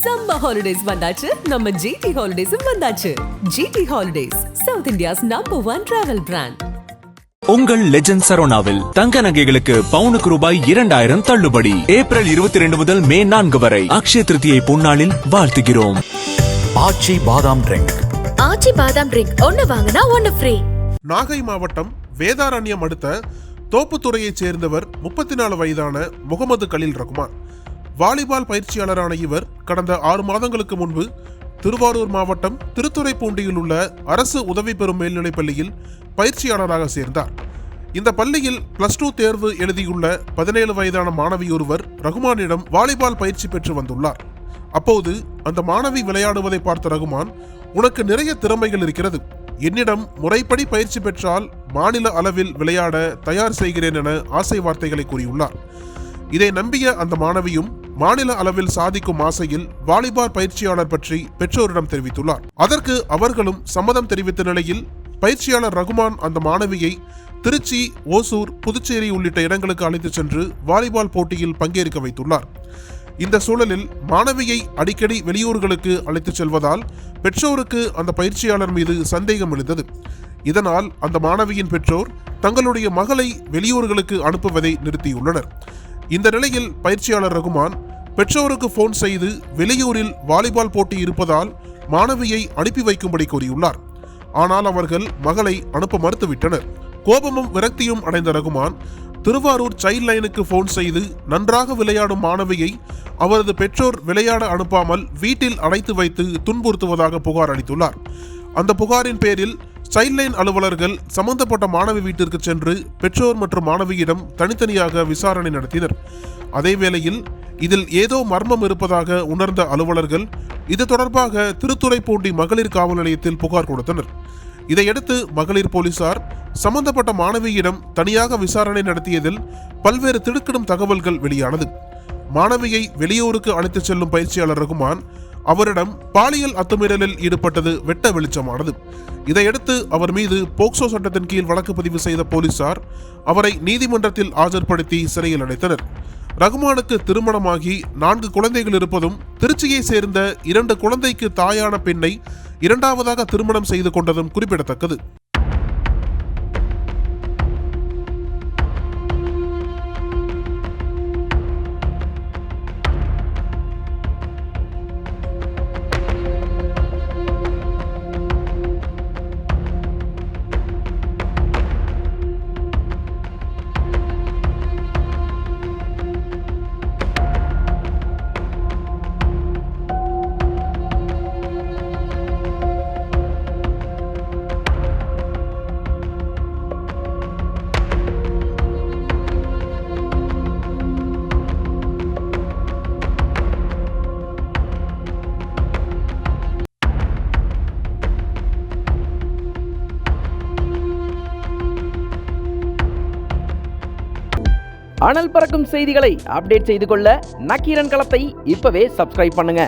Summer holidays வந்தாச்சு, நம்ம GT ஹாலிடேஸும் வந்தாச்சு. GT holidays, south India's number 1 travel brand. உங்கள் லெஜண்ட் சரோனாவில் தங்க நகைகளுக்கு பவுனுக்கு ரூபாய் 2000 தள்ளுபடி. ஏப்ரல் 22 முதல் மே 4 வரை அக்ஷய திருதியை பொன்னாளில் வாழ்த்துகிறோம். ஆச்சி பாதாம் ட்ரிங்க். ஆச்சி பாதாம் ட்ரிங்க் ஒன்னு வாங்கினா ஒன்னு ஃப்ரீ. நாகை மாவட்டம் வேதாரண்யம் அடுத்த தோப்புத்துறையைச் சேர்ந்தவர் 34 வயதான முகமது கலீல் ரகுமான். வாலிபால் பயிற்சியாளரான இவர் கடந்த 6 மாதங்களுக்கு முன்பு திருவாரூர் மாவட்டம் திருத்துறைப்பூண்டியில் உள்ள அரசு உதவி பெறும் மேல்நிலைப் பள்ளியில் பயிற்சியாளராக சேர்ந்தார். இந்த பள்ளியில் +2 தேர்வு எழுதியுள்ள 17 வயதான மாணவி ஒருவர் ரகுமானிடம் வாலிபால் பயிற்சி பெற்று வந்துள்ளார். அப்போது அந்த மாணவி விளையாடுவதை பார்த்த ரகுமான், உனக்கு நிறைய திறமைகள் இருக்கிறது, என்னிடம் முறைப்படி பயிற்சி பெற்றால் மாநில அளவில் விளையாட தயார் செய்கிறேன் என ஆசை வார்த்தைகளை கூறியுள்ளார். இதை நம்பிய அந்த மாணவியும் மாநில அளவில் சாதிக்கும் ஆசையில் வாலிபால் பயிற்சியாளர் பற்றி பெற்றோரிடம் தெரிவித்துள்ளார். அதற்கு அவர்களும் சம்மதம் தெரிவித்த நிலையில் பயிற்சியாளர் ரகுமான் அந்த மாணவியை திருச்சி, ஓசூர், புதுச்சேரி உள்ளிட்ட இடங்களுக்கு அழைத்துச் சென்று வாலிபால் போட்டியில் பங்கேற்க வைத்துள்ளார். இந்த சூழலில் மாணவியை அடிக்கடி வெளியூர்களுக்கு அழைத்துச் செல்வதால் பெற்றோருக்கு அந்த பயிற்சியாளர் மீது சந்தேகம் எழுந்தது. இதனால் அந்த மாணவியின் பெற்றோர் தங்களுடைய மகளை வெளியூர்களுக்கு அனுப்புவதை நிறுத்தியுள்ளனர். இந்த நிலையில் பயிற்சியாளர் ரகுமான் பெற்றோருக்கு போன் செய்து வெளியூரில் வாலிபால் போட்டி இருப்பதால் மாணவியை அனுப்பி வைக்கும்படி கூறியுள்ளார். ஆனால் அவர்கள் மகளை அனுப்ப மறுத்துவிட்டனர். கோபமும் விரக்தியும் அடைந்த ரகுமான் திருவாரூர் சைல்ட் லைனுக்கு போன் செய்து நன்றாக விளையாடும் மாணவியை அவரது பெற்றோர் விளையாட அனுப்பாமல் வீட்டில் அடைத்து வைத்து துன்புறுத்துவதாக புகார் அளித்துள்ளார். அந்த புகாரின் பேரில் சைல்ட் லைன் அலுவலர்கள் சம்பந்தப்பட்ட மாணவி வீட்டிற்கு சென்று பெற்றோர் மற்றும் மாணவியிடம் தனித்தனியாக விசாரணை நடத்தினர். அதேவேளையில் இதில் ஏதோ மர்மம் இருப்பதாக உணர்ந்த அலுவலர்கள் இது தொடர்பாக திருத்துறைப்பூண்டி மகளிர் காவல் நிலையத்தில் புகார் கொடுத்தனர். இதையடுத்து மகளிர் போலீசார் சம்பந்தப்பட்ட மாணவியிடம் தனியாக விசாரணை நடத்தியதில் பல்வேறு திடுக்கிடும் தகவல்கள் வெளியானது. மாணவியை வெளியூருக்கு அழைத்துச் செல்லும் பயிற்சியாளர் ரகுமான் அவரிடம் பாலியல் அத்துமீறலில் ஈடுபட்டது வெட்ட வெளிச்சமானது. இதையடுத்து அவர் மீது போக்சோ சட்டத்தின் கீழ் வழக்கு பதிவு செய்த போலீசார் அவரை நீதிமன்றத்தில் ஆஜர்படுத்தி சிறையில் அடைத்தனர். ரகுமானுக்கு திருமணமாகி 4 குழந்தைகள் இருப்பதும் திருச்சியை சேர்ந்த 2 குழந்தைக்கு தாயான பெண்ணை 2வது திருமணம் செய்து கொண்டதும் குறிப்பிடத்தக்கது. அனல் பறக்கும் செய்திகளை அப்டேட் செய்து கொள்ள நக்கீரன் களத்தை இப்பவே சப்ஸ்கிரைப் பண்ணுங்க.